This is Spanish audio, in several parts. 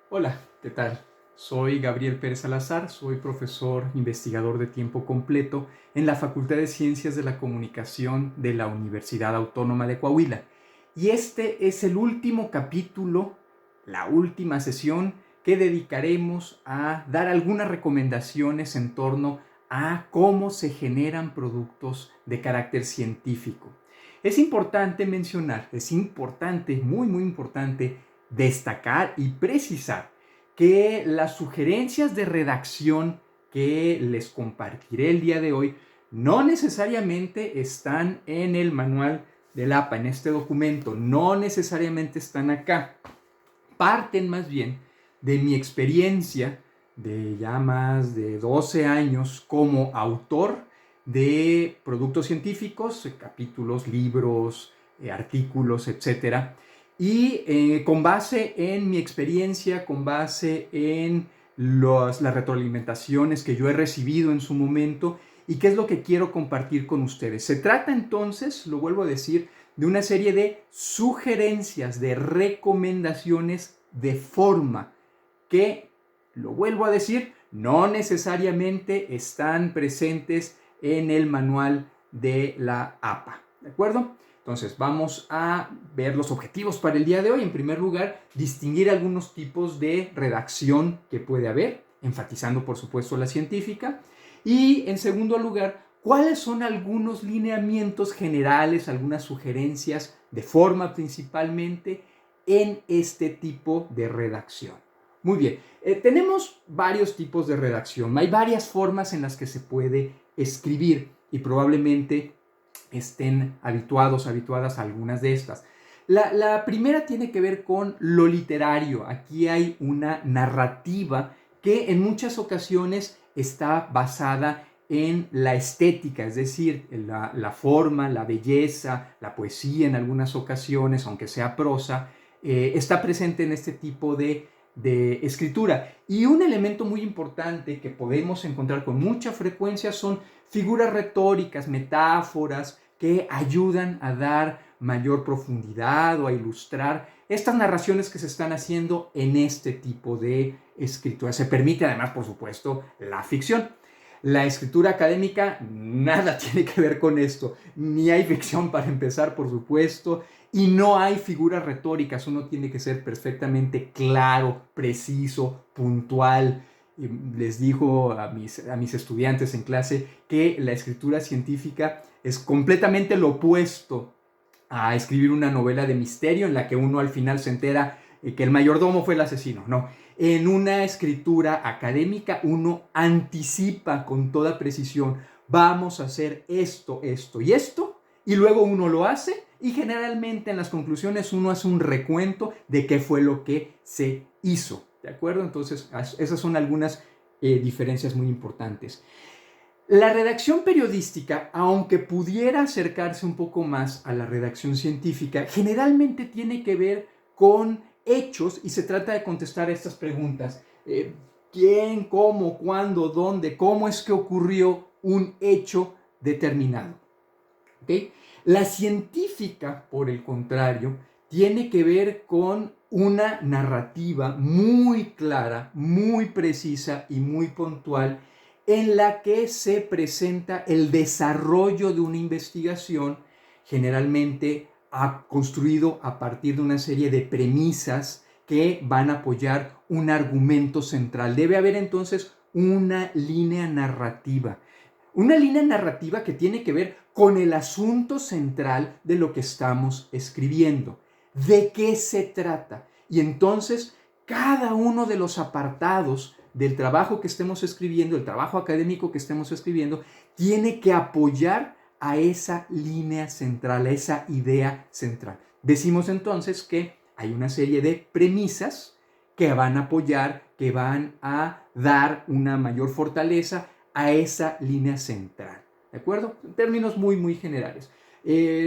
Hola, ¿qué tal? Soy Gabriel Pérez Salazar, soy profesor investigador de tiempo completo en la Facultad de Ciencias de la Comunicación de la Universidad Autónoma de Coahuila. Y este es el último capítulo, la última sesión que dedicaremos a dar algunas recomendaciones en torno a cómo se generan productos de carácter científico. Es importante mencionar, es importante, muy importante, destacar y precisar que las sugerencias de redacción que les compartiré el día de hoy no necesariamente están en el manual del APA, en este documento, no necesariamente están acá. Parten más bien de mi experiencia de ya más de 12 años como autor de productos científicos, capítulos, libros, artículos, etcétera, y con base en mi experiencia, con base en las retroalimentaciones que yo he recibido en su momento y qué es lo que quiero compartir con ustedes. Se trata entonces, lo vuelvo a decir, de una serie de sugerencias, de recomendaciones de forma que, lo vuelvo a decir, no necesariamente están presentes en el manual de la APA. ¿De acuerdo? Entonces, vamos a ver los objetivos para el día de hoy. En primer lugar, distinguir algunos tipos de redacción que puede haber, enfatizando, por supuesto, la científica. Y, en segundo lugar, cuáles son algunos lineamientos generales, algunas sugerencias de forma principalmente en este tipo de redacción. Muy bien, tenemos varios tipos de redacción, hay varias formas en las que se puede escribir y probablemente estén habituadas a algunas de estas. La primera tiene que ver con lo literario. Aquí hay una narrativa que en muchas ocasiones está basada en la estética, es decir, la forma, la belleza, la poesía en algunas ocasiones, aunque sea prosa, está presente en este tipo de escritura. Y un elemento muy importante que podemos encontrar con mucha frecuencia son figuras retóricas, metáforas que ayudan a dar mayor profundidad o a ilustrar estas narraciones que se están haciendo en este tipo de escritura. Se permite además, por supuesto, la ficción. La escritura académica nada tiene que ver con esto, ni hay ficción para empezar, por supuesto, y no hay figuras retóricas. Uno tiene que ser perfectamente claro, preciso, puntual. Les digo a mis estudiantes en clase que la escritura científica es completamente lo opuesto a escribir una novela de misterio en la que uno al final se entera que el mayordomo fue el asesino. No, en una escritura académica uno anticipa con toda precisión, vamos a hacer esto, esto y esto, y luego uno lo hace y generalmente en las conclusiones uno hace un recuento de qué fue lo que se hizo. ¿De acuerdo? Entonces, esas son algunas diferencias muy importantes. La redacción periodística, aunque pudiera acercarse un poco más a la redacción científica, generalmente tiene que ver con hechos y se trata de contestar estas preguntas. ¿Quién, cómo, cuándo, dónde, cómo es que ocurrió un hecho determinado? ¿Okay? La científica, por el contrario, tiene que ver con una narrativa muy clara, muy precisa y muy puntual en la que se presenta el desarrollo de una investigación generalmente construido a partir de una serie de premisas que van a apoyar un argumento central. Debe haber entonces una línea narrativa. Una línea narrativa que tiene que ver con el asunto central de lo que estamos escribiendo. ¿De qué se trata? Y entonces cada uno de los apartados del trabajo que estemos escribiendo, el trabajo académico que estemos escribiendo, tiene que apoyar a esa línea central, a esa idea central. Decimos entonces que hay una serie de premisas que van a apoyar, que van a dar una mayor fortaleza a esa línea central. ¿De acuerdo? En términos muy generales.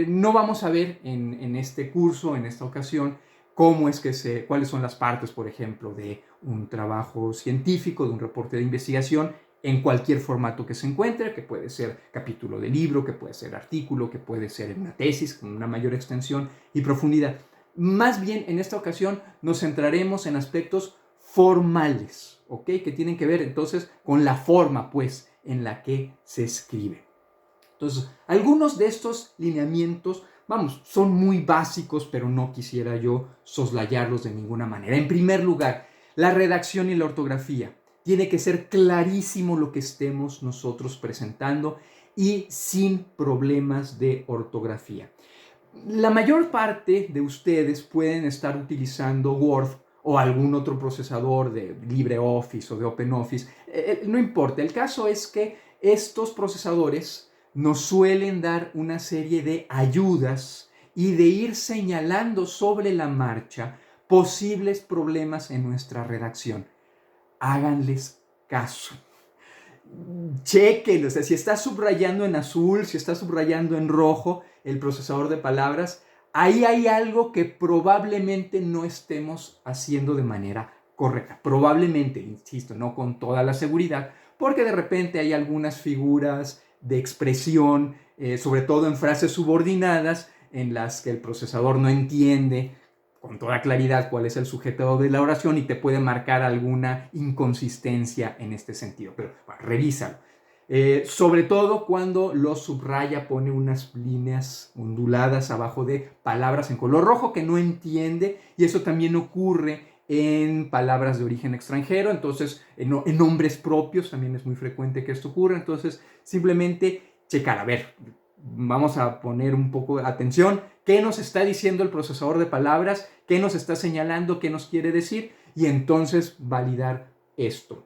No vamos a ver en este curso, en esta ocasión, cuáles son las partes, por ejemplo, de un trabajo científico, de un reporte de investigación, en cualquier formato que se encuentre, que puede ser capítulo de libro, que puede ser artículo, que puede ser una tesis con una mayor extensión y profundidad. Más bien, en esta ocasión nos centraremos en aspectos formales, ¿ok? Que tienen que ver entonces con la forma, pues, en la que se escribe. Entonces, algunos de estos lineamientos, vamos, son muy básicos, pero no quisiera yo soslayarlos de ninguna manera. En primer lugar, la redacción y la ortografía. Tiene que ser clarísimo lo que estemos nosotros presentando y sin problemas de ortografía. La mayor parte de ustedes pueden estar utilizando Word o algún otro procesador de LibreOffice o de OpenOffice. No importa, el caso es que estos procesadores nos suelen dar una serie de ayudas y de ir señalando sobre la marcha posibles problemas en nuestra redacción. Háganles caso. Chequen, o sea, si está subrayando en azul, si está subrayando en rojo el procesador de palabras, ahí hay algo que probablemente no estemos haciendo de manera correcta. Probablemente, insisto, no con toda la seguridad, porque de repente hay algunas figuras de expresión, sobre todo en frases subordinadas, en las que el procesador no entiende con toda claridad cuál es el sujeto de la oración y te puede marcar alguna inconsistencia en este sentido. Pero bueno, revísalo. Sobre todo cuando lo subraya, pone unas líneas onduladas abajo de palabras en color rojo que no entiende, y eso también ocurre en palabras de origen extranjero. Entonces en nombres propios también es muy frecuente que esto ocurra. Entonces simplemente checar, a ver, vamos a poner un poco de atención. ¿Qué nos está diciendo el procesador de palabras? ¿Qué nos está señalando? ¿Qué nos quiere decir? Y entonces validar esto.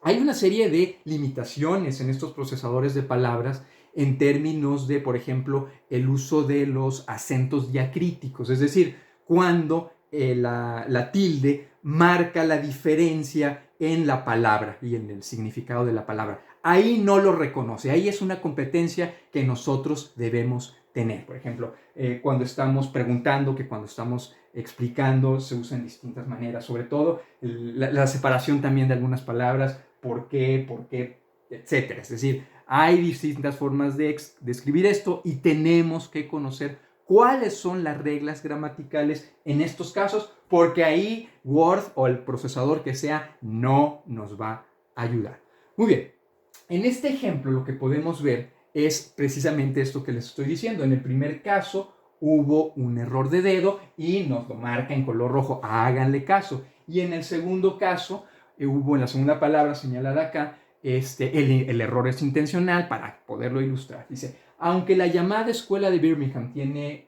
Hay una serie de limitaciones en estos procesadores de palabras en términos de, por ejemplo, el uso de los acentos diacríticos, es decir, cuando la tilde marca la diferencia en la palabra y en el significado de la palabra. Ahí no lo reconoce, ahí es una competencia que nosotros debemos tener. Por ejemplo, cuando estamos preguntando, que cuando estamos explicando, se usa en distintas maneras, sobre todo la separación también de algunas palabras, por qué, etcétera. Es decir, hay distintas formas de escribir esto y tenemos que conocer cuáles son las reglas gramaticales en estos casos, porque ahí Word o el procesador que sea no nos va a ayudar. Muy bien, en este ejemplo lo que podemos ver es precisamente esto que les estoy diciendo. En el primer caso hubo un error de dedo y nos lo marca en color rojo, háganle caso. Y en el segundo caso hubo en la segunda palabra señalada acá, el error es intencional para poderlo ilustrar. Dice, aunque la llamada escuela de Birmingham tiene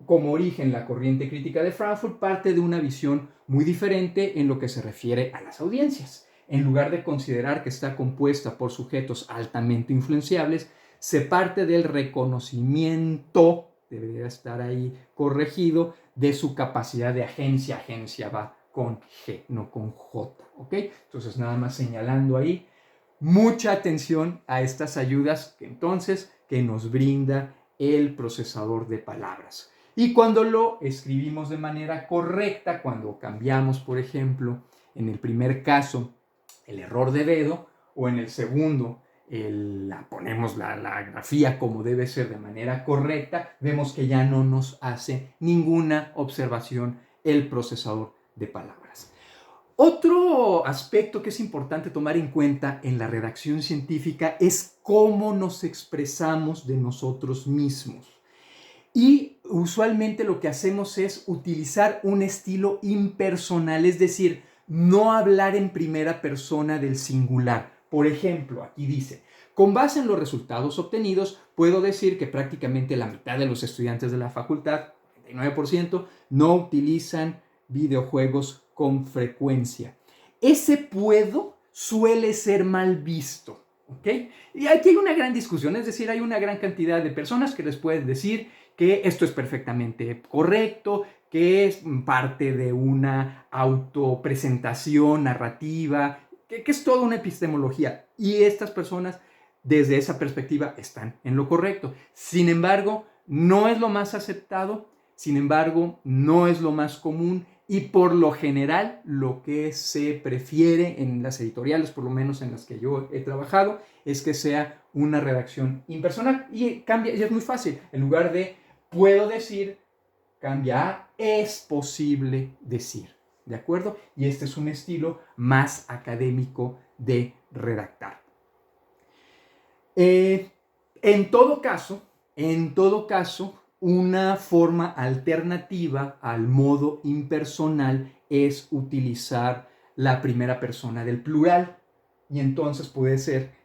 como origen la corriente crítica de Frankfurt, parte de una visión muy diferente en lo que se refiere a las audiencias. En lugar de considerar que está compuesta por sujetos altamente influenciables, se parte del reconocimiento, debería estar ahí corregido, de su capacidad de agencia. Agencia va con G, no con J, ¿ok? Entonces nada más señalando ahí, mucha atención a estas ayudas que nos brinda el procesador de palabras. Y cuando lo escribimos de manera correcta, cuando cambiamos, por ejemplo, en el primer caso, el error de dedo, o en el segundo, ponemos la grafía como debe ser de manera correcta, vemos que ya no nos hace ninguna observación el procesador de palabras. Otro aspecto que es importante tomar en cuenta en la redacción científica es cómo nos expresamos de nosotros mismos. Y usualmente lo que hacemos es utilizar un estilo impersonal, es decir, no hablar en primera persona del singular. Por ejemplo, aquí dice, con base en los resultados obtenidos, puedo decir que prácticamente la mitad de los estudiantes de la facultad, 99%, no utilizan videojuegos con frecuencia. Ese puedo suele ser mal visto, ¿ok? Y aquí hay una gran discusión, es decir, hay una gran cantidad de personas que les pueden decir que esto es perfectamente correcto, que es parte de una autopresentación narrativa, que es toda una epistemología. Y estas personas, desde esa perspectiva, están en lo correcto. Sin embargo, no es lo más aceptado, sin embargo, no es lo más común, y por lo general lo que se prefiere en las editoriales, por lo menos en las que yo he trabajado, es que sea una redacción impersonal. Y cambia, y es muy fácil. En lugar de puedo decir, cambia a es posible decir. ¿de acuerdo? Y este es un estilo más académico de redactar. En todo caso, una forma alternativa al modo impersonal es utilizar la primera persona del plural. Y entonces puede ser,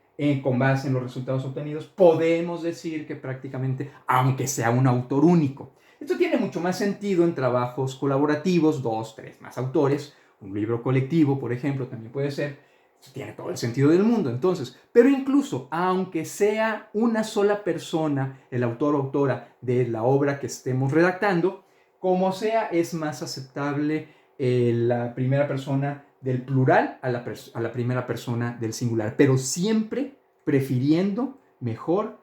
con base en los resultados obtenidos, podemos decir que prácticamente, aunque sea un autor único. Esto tiene mucho más sentido en trabajos colaborativos, 2, 3 más autores, un libro colectivo, por ejemplo, también puede ser. Tiene todo el sentido del mundo, entonces. Pero incluso, aunque sea una sola persona, el autor o autora de la obra que estemos redactando, como sea, es más aceptable la primera persona del plural a la primera persona del singular, pero siempre prefiriendo mejor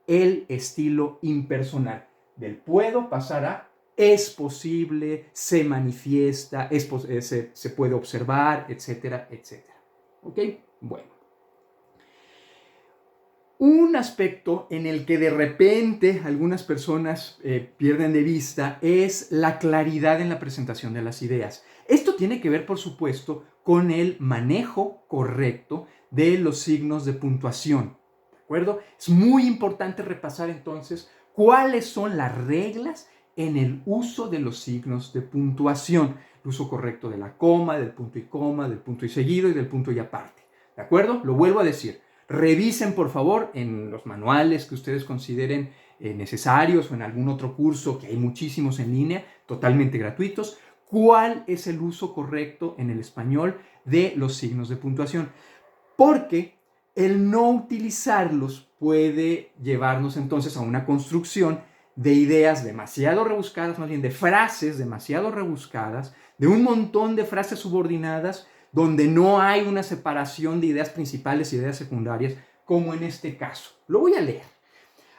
el estilo impersonal. Del puedo pasar a es posible, se manifiesta, se puede observar, etcétera, etcétera. ¿Ok? Bueno. Un aspecto en el que de repente algunas personas pierden de vista es la claridad en la presentación de las ideas. Esto tiene que ver, por supuesto, con el manejo correcto de los signos de puntuación. ¿De acuerdo? Es muy importante repasar entonces cuáles son las reglas en el uso de los signos de puntuación. El uso correcto de la coma, del punto y coma, del punto y seguido y del punto y aparte. ¿De acuerdo? Lo vuelvo a decir. Revisen, por favor, en los manuales que ustedes consideren necesarios o en algún otro curso, que hay muchísimos en línea, totalmente gratuitos, cuál es el uso correcto en el español de los signos de puntuación. Porque el no utilizarlos puede llevarnos entonces a una construcción de ideas demasiado rebuscadas, más bien de frases demasiado rebuscadas, de un montón de frases subordinadas donde no hay una separación de ideas principales y ideas secundarias, como en este caso. Lo voy a leer.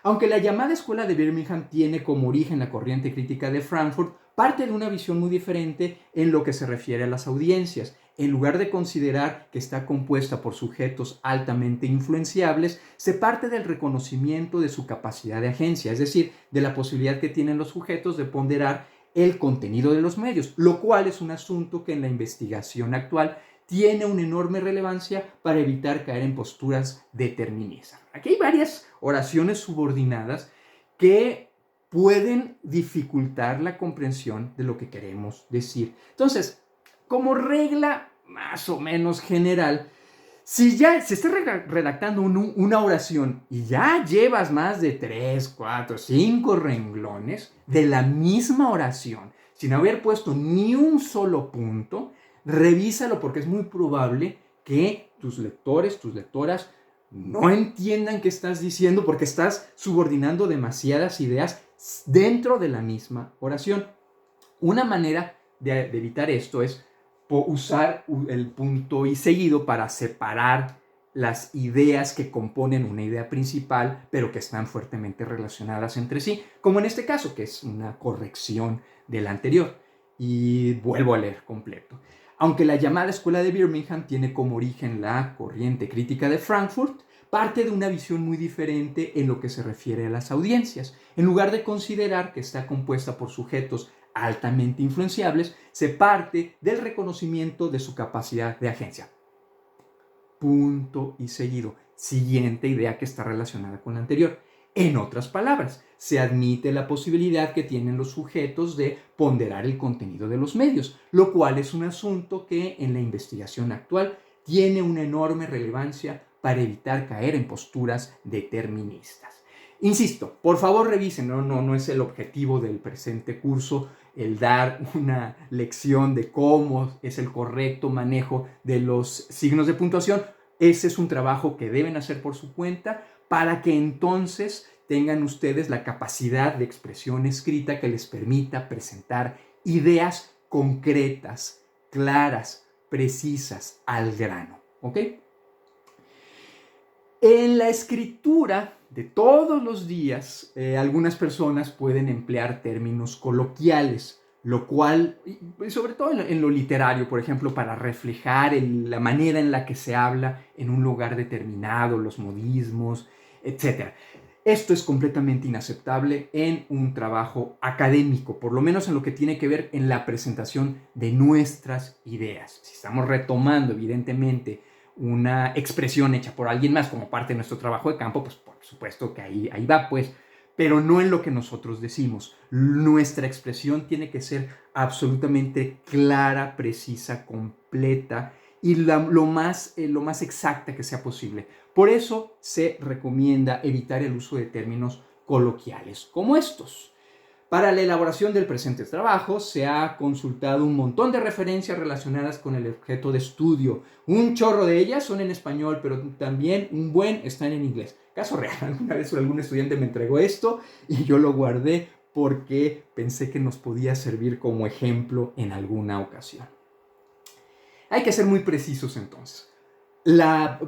Aunque la llamada Escuela de Birmingham tiene como origen la corriente crítica de Frankfurt, parte de una visión muy diferente en lo que se refiere a las audiencias. En lugar de considerar que está compuesta por sujetos altamente influenciables, se parte del reconocimiento de su capacidad de agencia, es decir, de la posibilidad que tienen los sujetos de ponderar el contenido de los medios, lo cual es un asunto que en la investigación actual tiene una enorme relevancia para evitar caer en posturas deterministas. Aquí hay varias oraciones subordinadas que pueden dificultar la comprensión de lo que queremos decir. Entonces, como regla más o menos general, si ya se está redactando una oración y ya llevas más de 3, 4, 5 renglones de la misma oración, sin haber puesto ni un solo punto, revísalo porque es muy probable que tus lectores, tus lectoras, no entiendan qué estás diciendo porque estás subordinando demasiadas ideas dentro de la misma oración. Una manera de evitar esto es usar el punto y seguido para separar las ideas que componen una idea principal, pero que están fuertemente relacionadas entre sí, como en este caso, que es una corrección de la anterior. Y vuelvo a leer completo. Aunque la llamada Escuela de Birmingham tiene como origen la corriente crítica de Frankfurt, parte de una visión muy diferente en lo que se refiere a las audiencias. En lugar de considerar que está compuesta por sujetos altamente influenciables, se parte del reconocimiento de su capacidad de agencia. Punto y seguido. Siguiente idea que está relacionada con la anterior. En otras palabras, se admite la posibilidad que tienen los sujetos de ponderar el contenido de los medios, lo cual es un asunto que en la investigación actual tiene una enorme relevancia para evitar caer en posturas deterministas. Insisto, por favor revisen, no es el objetivo del presente curso el dar una lección de cómo es el correcto manejo de los signos de puntuación. Ese es un trabajo que deben hacer por su cuenta para que entonces tengan ustedes la capacidad de expresión escrita que les permita presentar ideas concretas, claras, precisas, al grano. ¿Ok? En la escritura de todos los días, algunas personas pueden emplear términos coloquiales, lo cual, sobre todo en lo literario, por ejemplo, para reflejar la manera en la que se habla en un lugar determinado, los modismos, etc. Esto es completamente inaceptable en un trabajo académico, por lo menos en lo que tiene que ver en la presentación de nuestras ideas. Si estamos retomando, evidentemente, una expresión hecha por alguien más como parte de nuestro trabajo de campo, pues por supuesto que ahí va, pues, pero no en lo que nosotros decimos. Nuestra expresión tiene que ser absolutamente clara, precisa, completa y lo más exacta que sea posible. Por eso se recomienda evitar el uso de términos coloquiales como estos. Para la elaboración del presente trabajo se ha consultado un montón de referencias relacionadas con el objeto de estudio. Un chorro de ellas son en español, pero también un buen están en inglés. Caso real, alguna vez algún estudiante me entregó esto y yo lo guardé porque pensé que nos podía servir como ejemplo en alguna ocasión. Hay que ser muy precisos entonces.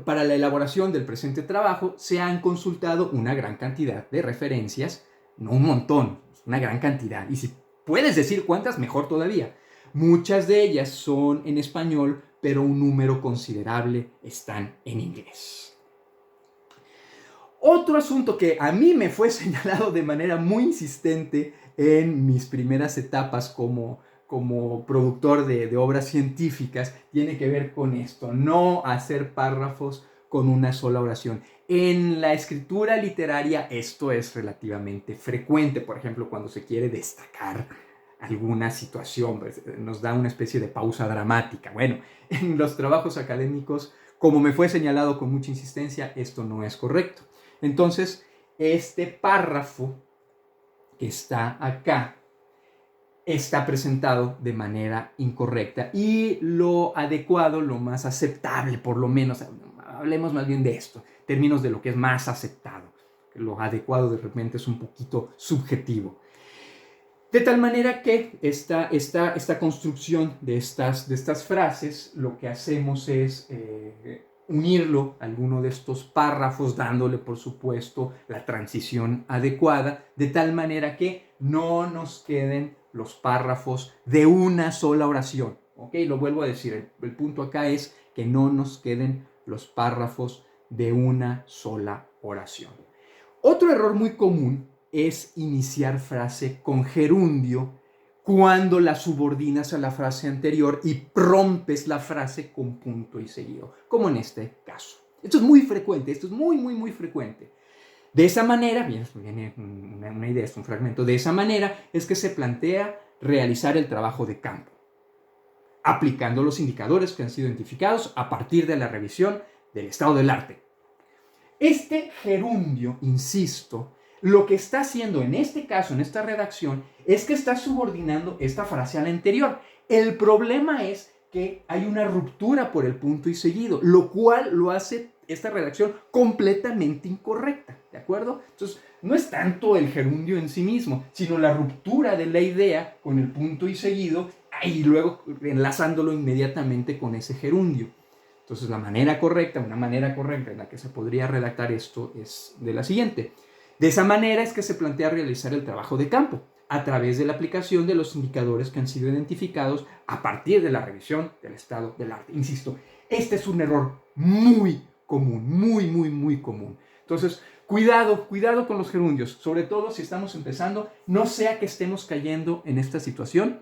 Para la elaboración del presente trabajo se han consultado una gran cantidad de referencias, no un montón, una gran cantidad. Y si puedes decir cuántas, mejor todavía. Muchas de ellas son en español, pero un número considerable están en inglés. Otro asunto que a mí me fue señalado de manera muy insistente en mis primeras etapas como productor de obras científicas tiene que ver con esto, no hacer párrafos con una sola oración. En la escritura literaria esto es relativamente frecuente, por ejemplo, cuando se quiere destacar alguna situación, pues, nos da una especie de pausa dramática. Bueno, en los trabajos académicos, como me fue señalado con mucha insistencia, esto no es correcto. Entonces, este párrafo que está acá está presentado de manera incorrecta y lo adecuado, lo más aceptable, por lo menos, hablemos más bien de esto, términos de lo que es más aceptado. Lo adecuado de repente es un poquito subjetivo. De tal manera que esta construcción de estas frases, lo que hacemos es unirlo a alguno de estos párrafos, dándole, por supuesto, la transición adecuada, de tal manera que no nos queden los párrafos de una sola oración. ¿Ok? Lo vuelvo a decir, el punto acá es que no nos queden los párrafos de una sola oración. Otro error muy común es iniciar frase con gerundio cuando la subordinas a la frase anterior y rompes la frase con punto y seguido, como en este caso. Esto es muy frecuente, esto es muy frecuente. De esa manera, viene una idea, es un fragmento, de esa manera es que se plantea realizar el trabajo de campo, aplicando los indicadores que han sido identificados a partir de la revisión del estado del arte. Este gerundio, insisto, lo que está haciendo en este caso, en esta redacción, es que está subordinando esta frase a la anterior. El problema es que hay una ruptura por el punto y seguido, lo cual lo hace esta redacción completamente incorrecta, ¿de acuerdo? Entonces, no es tanto el gerundio en sí mismo, sino la ruptura de la idea con el punto y seguido y luego enlazándolo inmediatamente con ese gerundio. Entonces, una manera correcta en la que se podría redactar esto es de la siguiente. De esa manera es que se plantea realizar el trabajo de campo, a través de la aplicación de los indicadores que han sido identificados a partir de la revisión del estado del arte. Insisto, este es un error muy común, muy común. Entonces, cuidado con los gerundios, sobre todo si estamos empezando, no sea que estemos cayendo en esta situación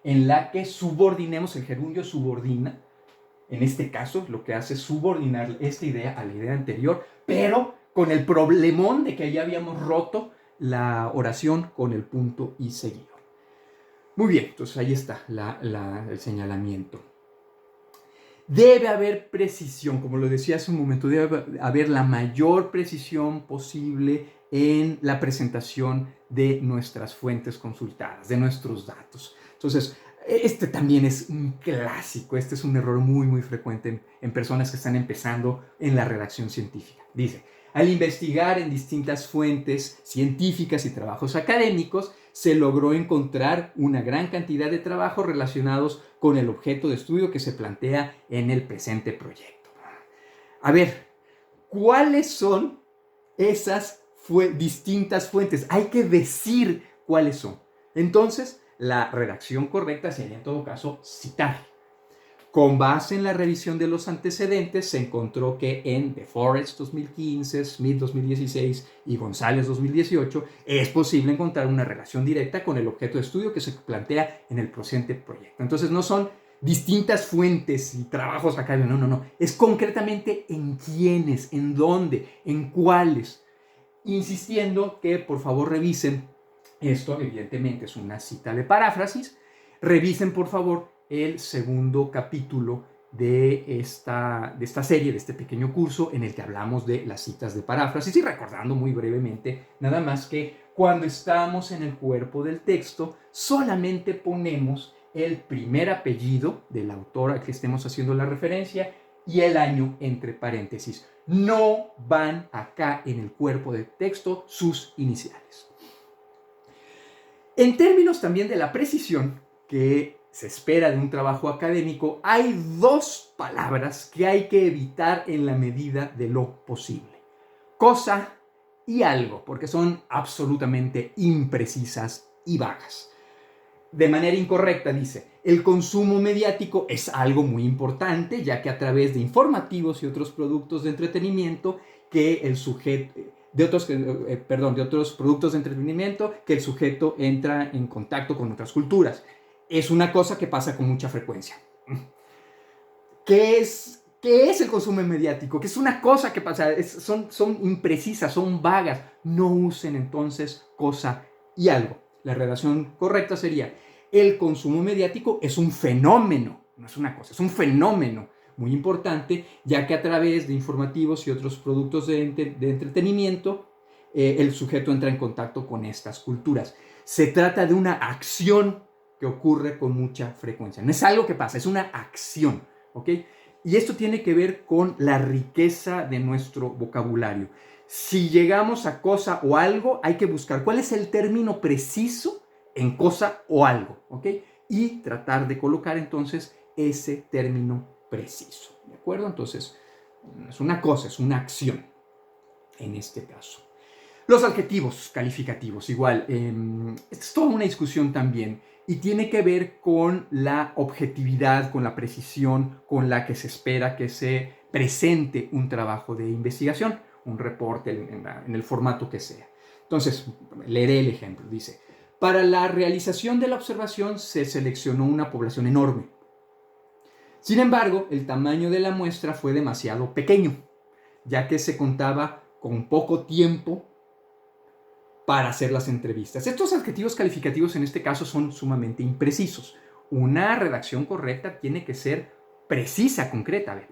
en la que subordinemos, el gerundio subordina. En este caso, lo que hace es subordinar esta idea a la idea anterior, pero con el problemón de que ya habíamos roto la oración con el punto y seguido. Muy bien, entonces ahí está el señalamiento. Debe haber precisión, como lo decía hace un momento, debe haber la mayor precisión posible en la presentación de nuestras fuentes consultadas, de nuestros datos. Entonces, este también es un clásico, este es un error muy frecuente en personas que están empezando en la redacción científica. Dice, al investigar en distintas fuentes científicas y trabajos académicos, se logró encontrar una gran cantidad de trabajos relacionados con el objeto de estudio que se plantea en el presente proyecto. A ver, ¿cuáles son esas distintas fuentes? Hay que decir cuáles son. Entonces, la redacción correcta sería en todo caso citar. Con base en la revisión de los antecedentes, se encontró que en The Forest 2015, Smith 2016 y González 2018 es posible encontrar una relación directa con el objeto de estudio que se plantea en el presente proyecto. Entonces no son distintas fuentes y trabajos académicos, no. Es concretamente en quiénes, en dónde, en cuáles. Insistiendo que por favor revisen, esto evidentemente es una cita de paráfrasis, revisen por favor el segundo capítulo de esta serie, de este pequeño curso en el que hablamos de las citas de paráfrasis, y recordando muy brevemente nada más que cuando estamos en el cuerpo del texto solamente ponemos el primer apellido del autor al que estemos haciendo la referencia y el año entre paréntesis. No van acá en el cuerpo del texto sus iniciales. En términos también de la precisión que se espera de un trabajo académico, hay dos palabras que hay que evitar en la medida de lo posible: cosa y algo, porque son absolutamente imprecisas y vagas. De manera incorrecta dice: el consumo mediático es algo muy importante, ya que a través de informativos y otros productos de entretenimiento que el sujeto de otros productos de entretenimiento que el sujeto entra en contacto con otras culturas. Es una cosa que pasa con mucha frecuencia. ¿Qué es el consumo mediático? Que es una cosa que pasa, son imprecisas, son vagas. No usen entonces cosa y algo. La redacción correcta sería: el consumo mediático es un fenómeno, no es una cosa, es un fenómeno muy importante, ya que a través de informativos y otros productos de entretenimiento, el sujeto entra en contacto con estas culturas. Se trata de una acción que ocurre con mucha frecuencia. No es algo que pasa, es una acción, ¿ok? Y esto tiene que ver con la riqueza de nuestro vocabulario. Si llegamos a cosa o algo, hay que buscar cuál es el término preciso en cosa o algo, ¿ok? Y tratar de colocar entonces ese término preciso, ¿de acuerdo? Entonces, es una cosa, es una acción en este caso. Los adjetivos calificativos, igual, es toda una discusión también y tiene que ver con la objetividad, con la precisión con la que se espera que se presente un trabajo de investigación, un reporte en el formato que sea. Entonces, leeré el ejemplo. Dice: para la realización de la observación se seleccionó una población enorme. Sin embargo, el tamaño de la muestra fue demasiado pequeño, ya que se contaba con poco tiempo para hacer las entrevistas. Estos adjetivos calificativos en este caso son sumamente imprecisos. Una redacción correcta tiene que ser precisa, concreta. A ver,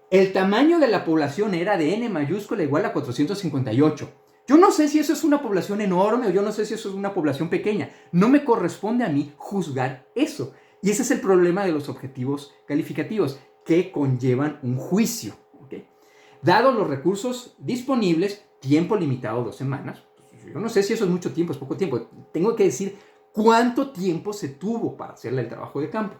el tamaño de la población era de n mayúscula igual a 458. Yo no sé si eso es una población enorme o yo no sé si eso es una población pequeña. No me corresponde a mí juzgar eso. Y ese es el problema de los objetivos calificativos, que conllevan un juicio, ¿okay? Dados los recursos disponibles, tiempo limitado 2 semanas, pues yo no sé si eso es mucho tiempo, es poco tiempo. Tengo que decir cuánto tiempo se tuvo para hacerle el trabajo de campo.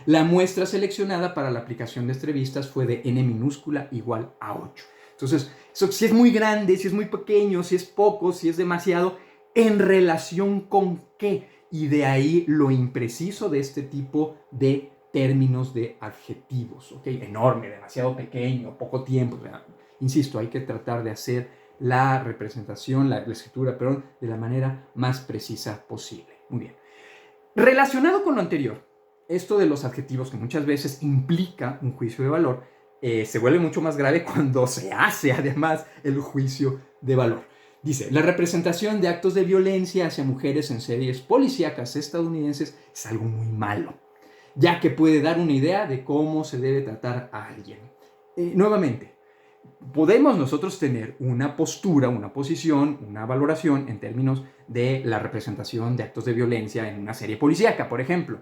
La muestra seleccionada para la aplicación de entrevistas fue de n minúscula igual a 8. Entonces, eso, si es muy grande, si es muy pequeño, si es poco, si es demasiado, ¿en relación con qué? Y de ahí lo impreciso de este tipo de términos de adjetivos, ¿ok? Enorme, demasiado pequeño, poco tiempo. Insisto, hay que tratar de hacer la representación, la escritura, de la manera más precisa posible. Muy bien. Relacionado con lo anterior, esto de los adjetivos, que muchas veces implica un juicio de valor, se vuelve mucho más grave cuando se hace además el juicio de valor. Dice: la representación de actos de violencia hacia mujeres en series policíacas estadounidenses es algo muy malo, ya que puede dar una idea de cómo se debe tratar a alguien. Nuevamente, podemos nosotros tener una postura, una posición, una valoración en términos de la representación de actos de violencia en una serie policíaca, por ejemplo.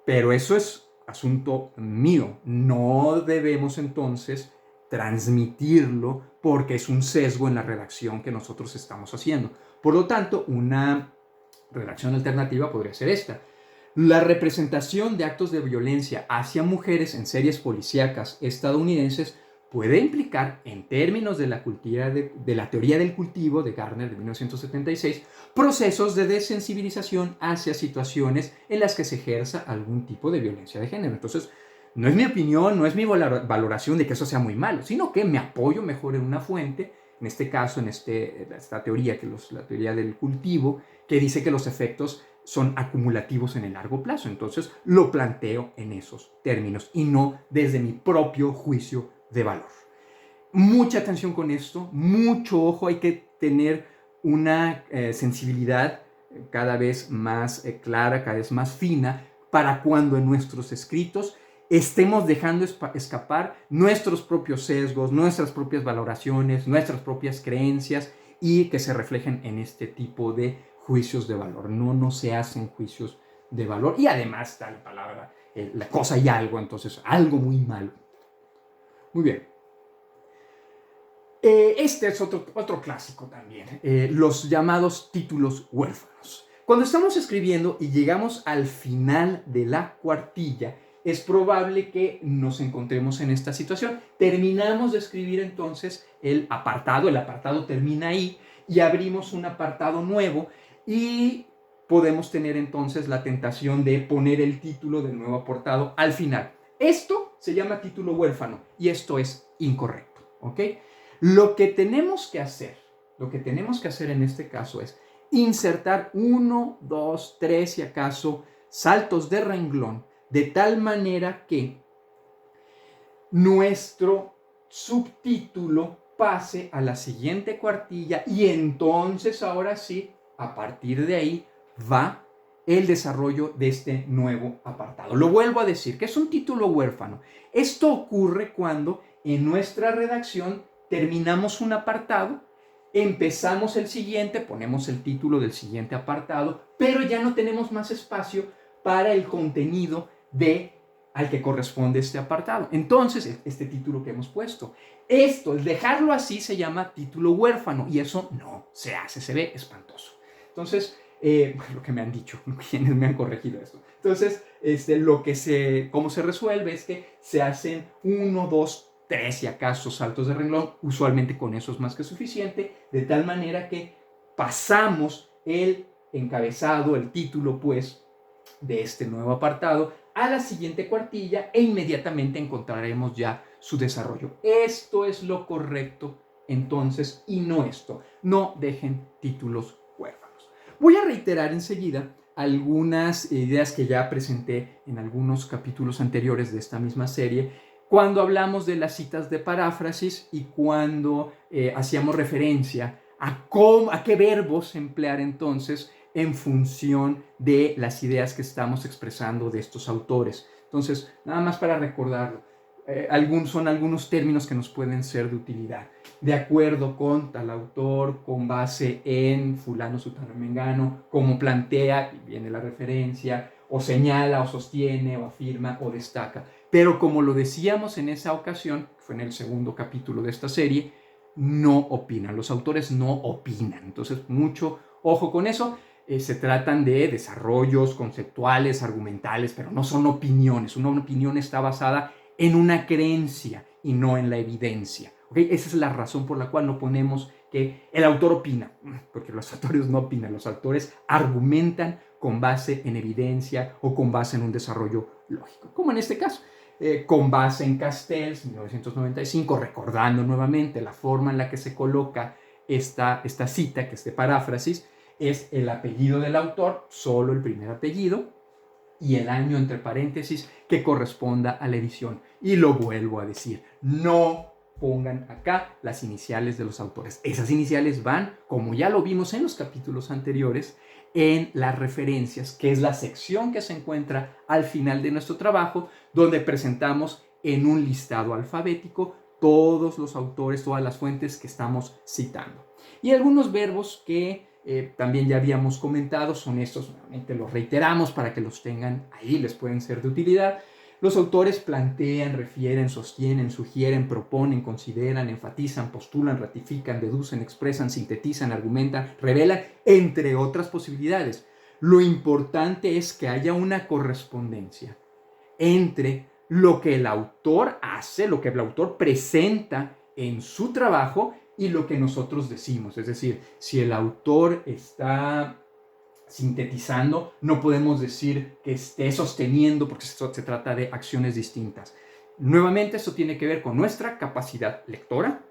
Pero eso es asunto mío. No debemos entonces transmitirlo porque es un sesgo en la redacción que nosotros estamos haciendo. Por lo tanto, una redacción alternativa podría ser esta: la representación de actos de violencia hacia mujeres en series policíacas estadounidenses puede implicar, en términos de la teoría del cultivo de Gardner de 1976, procesos de desensibilización hacia situaciones en las que se ejerza algún tipo de violencia de género. Entonces, no es mi opinión, no es mi valoración de que eso sea muy malo, sino que me apoyo mejor en una fuente, en este caso, en esta teoría, la teoría del cultivo, que dice que los efectos son acumulativos en el largo plazo. Entonces, lo planteo en esos términos y no desde mi propio juicio de valor. Mucha atención con esto, mucho ojo, hay que tener una sensibilidad cada vez más clara, cada vez más fina, para cuando en nuestros escritos estemos dejando escapar nuestros propios sesgos, nuestras propias valoraciones, nuestras propias creencias, y que se reflejen en este tipo de juicios de valor. No se hacen juicios de valor, y además está la palabra, la cosa y algo, entonces algo muy malo. Muy bien. Este es otro clásico también, los llamados títulos huérfanos. Cuando estamos escribiendo y llegamos al final de la cuartilla, es probable que nos encontremos en esta situación. Terminamos de escribir entonces el apartado termina ahí, y abrimos un apartado nuevo, y podemos tener entonces la tentación de poner el título del nuevo apartado al final. Esto se llama título huérfano, y esto es incorrecto, ¿ok? Lo que tenemos que hacer en este caso es insertar 1, 2, 3, si acaso, saltos de renglón, de tal manera que nuestro subtítulo pase a la siguiente cuartilla, y entonces ahora sí, a partir de ahí va el desarrollo de este nuevo apartado. Lo vuelvo a decir, que es un título huérfano. Esto ocurre cuando en nuestra redacción terminamos un apartado, empezamos el siguiente, ponemos el título del siguiente apartado, pero ya no tenemos más espacio para el contenido al que corresponde este apartado. Entonces, este título que hemos puesto, el dejarlo así se llama título huérfano, y eso no se hace, se ve espantoso. Entonces, lo que me han dicho, quienes me han corregido esto. Entonces, cómo se resuelve es que se hacen 1, 2, 3, si acaso, saltos de renglón. Usualmente con eso es más que suficiente, de tal manera que pasamos el encabezado, el título, pues, de este nuevo apartado a la siguiente cuartilla, e inmediatamente encontraremos ya su desarrollo. Esto es lo correcto, entonces, y no esto. No dejen títulos huérfanos. Voy a reiterar enseguida algunas ideas que ya presenté en algunos capítulos anteriores de esta misma serie, cuando hablamos de las citas de paráfrasis y cuando hacíamos referencia a qué verbos emplear entonces en función de las ideas que estamos expresando de estos autores. Entonces, nada más para recordarlo, son algunos términos que nos pueden ser de utilidad. De acuerdo con tal autor, con base en fulano, sutano, mengano, como plantea, y viene la referencia, o señala, o sostiene, o afirma, o destaca. Pero como lo decíamos en esa ocasión, fue en el segundo capítulo de esta serie, no opinan, los autores no opinan. Entonces, mucho ojo con eso. Se tratan de desarrollos conceptuales, argumentales, pero no son opiniones. Una opinión está basada en una creencia y no en la evidencia. ¿Okay? Esa es la razón por la cual no ponemos que el autor opina, porque los autores no opinan, los autores argumentan con base en evidencia o con base en un desarrollo lógico, como en este caso. Con base en Castells, 1995, recordando nuevamente la forma en la que se coloca esta cita, que es de paráfrasis, es el apellido del autor, solo el primer apellido, y el año entre paréntesis que corresponda a la edición. Y lo vuelvo a decir, no pongan acá las iniciales de los autores. Esas iniciales van, como ya lo vimos en los capítulos anteriores, en las referencias, que es la sección que se encuentra al final de nuestro trabajo, donde presentamos en un listado alfabético todos los autores, todas las fuentes que estamos citando. Y algunos verbos que también ya habíamos comentado son estos, nuevamente los reiteramos para que los tengan ahí, les pueden ser de utilidad. Los autores plantean, refieren, sostienen, sugieren, proponen, consideran, enfatizan, postulan, ratifican, deducen, expresan, sintetizan, argumentan, revelan, entre otras posibilidades. Lo importante es que haya una correspondencia entre lo que el autor hace, lo que el autor presenta en su trabajo y lo que nosotros decimos. Es decir, si el autor está sintetizando, no podemos decir que esté sosteniendo, porque se trata de acciones distintas. Nuevamente, esto tiene que ver con nuestra capacidad lectora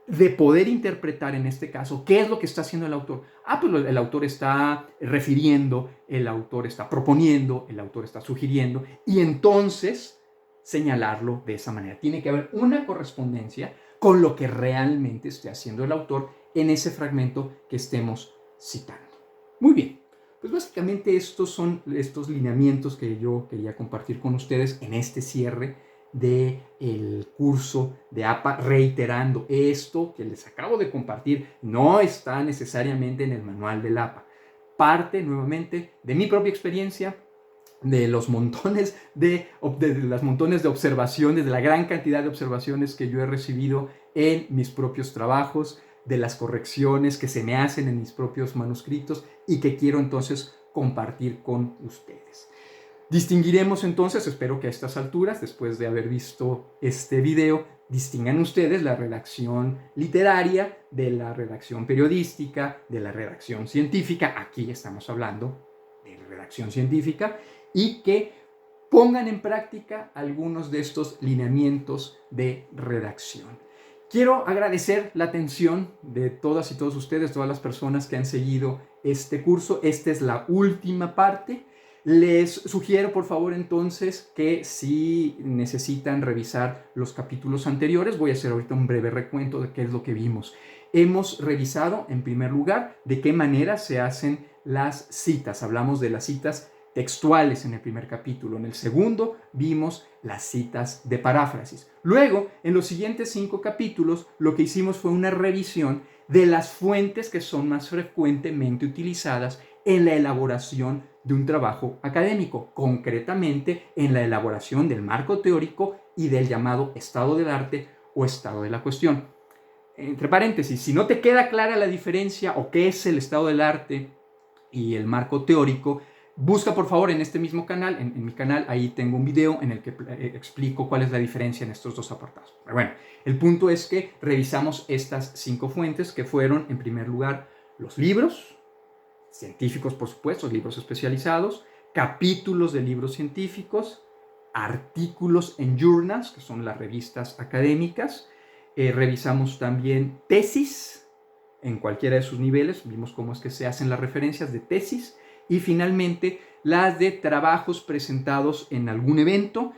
de poder interpretar en este caso qué es lo que está haciendo el autor. Pues el autor está refiriendo, el autor está proponiendo, el autor está sugiriendo, y entonces señalarlo de esa manera. Tiene que haber una correspondencia con lo que realmente esté haciendo el autor en ese fragmento que estemos citando. Muy bien. Pues básicamente estos son estos lineamientos que yo quería compartir con ustedes en este cierre del curso de APA, reiterando esto que les acabo de compartir no está necesariamente en el manual del APA. Parte nuevamente de mi propia experiencia, de los montones las montones de observaciones, de la gran cantidad de observaciones que yo he recibido en mis propios trabajos, de las correcciones que se me hacen en mis propios manuscritos y que quiero entonces compartir con ustedes. Distinguiremos entonces, espero que a estas alturas, después de haber visto este video, distingan ustedes la redacción literaria de la redacción periodística, de la redacción científica. Aquí estamos hablando de redacción científica, y que pongan en práctica algunos de estos lineamientos de redacción. Quiero agradecer la atención de todas y todos ustedes, todas las personas que han seguido este curso. Esta es la última parte. Les sugiero, por favor, entonces, que si necesitan revisar los capítulos anteriores, voy a hacer ahorita un breve recuento de qué es lo que vimos. Hemos revisado, en primer lugar, de qué manera se hacen las citas. Hablamos de las citas textuales en el primer capítulo. En el segundo vimos las citas de paráfrasis. Luego, en los siguientes 5 capítulos, lo que hicimos fue una revisión de las fuentes que son más frecuentemente utilizadas en la elaboración de un trabajo académico, concretamente en la elaboración del marco teórico y del llamado estado del arte o estado de la cuestión. Entre paréntesis, si no te queda clara la diferencia o qué es el estado del arte y el marco teórico, busca por favor en este mismo canal, en mi canal, ahí tengo un video en el que explico cuál es la diferencia en estos dos apartados. Pero bueno, el punto es que revisamos estas 5 fuentes que fueron, en primer lugar, los libros científicos, por supuesto, libros especializados, capítulos de libros científicos, artículos en journals, que son las revistas académicas. Revisamos también tesis en cualquiera de sus niveles, vimos cómo es que se hacen las referencias de tesis. Y finalmente, las de trabajos presentados en algún evento,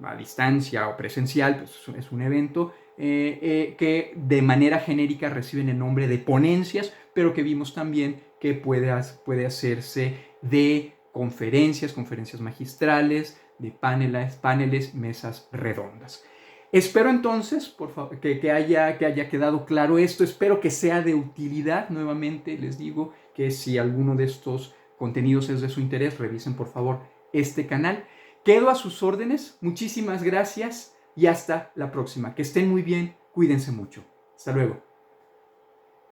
a distancia o presencial, pues es un evento que de manera genérica reciben el nombre de ponencias, pero que vimos también que puede hacerse de conferencias magistrales, de paneles, mesas redondas. Espero entonces, por favor, que haya quedado claro esto. Espero que sea de utilidad. Nuevamente les digo que si alguno de estos contenidos es de su interés, revisen por favor este canal. Quedo a sus órdenes. Muchísimas gracias y hasta la próxima. Que estén muy bien. Cuídense mucho. Hasta luego.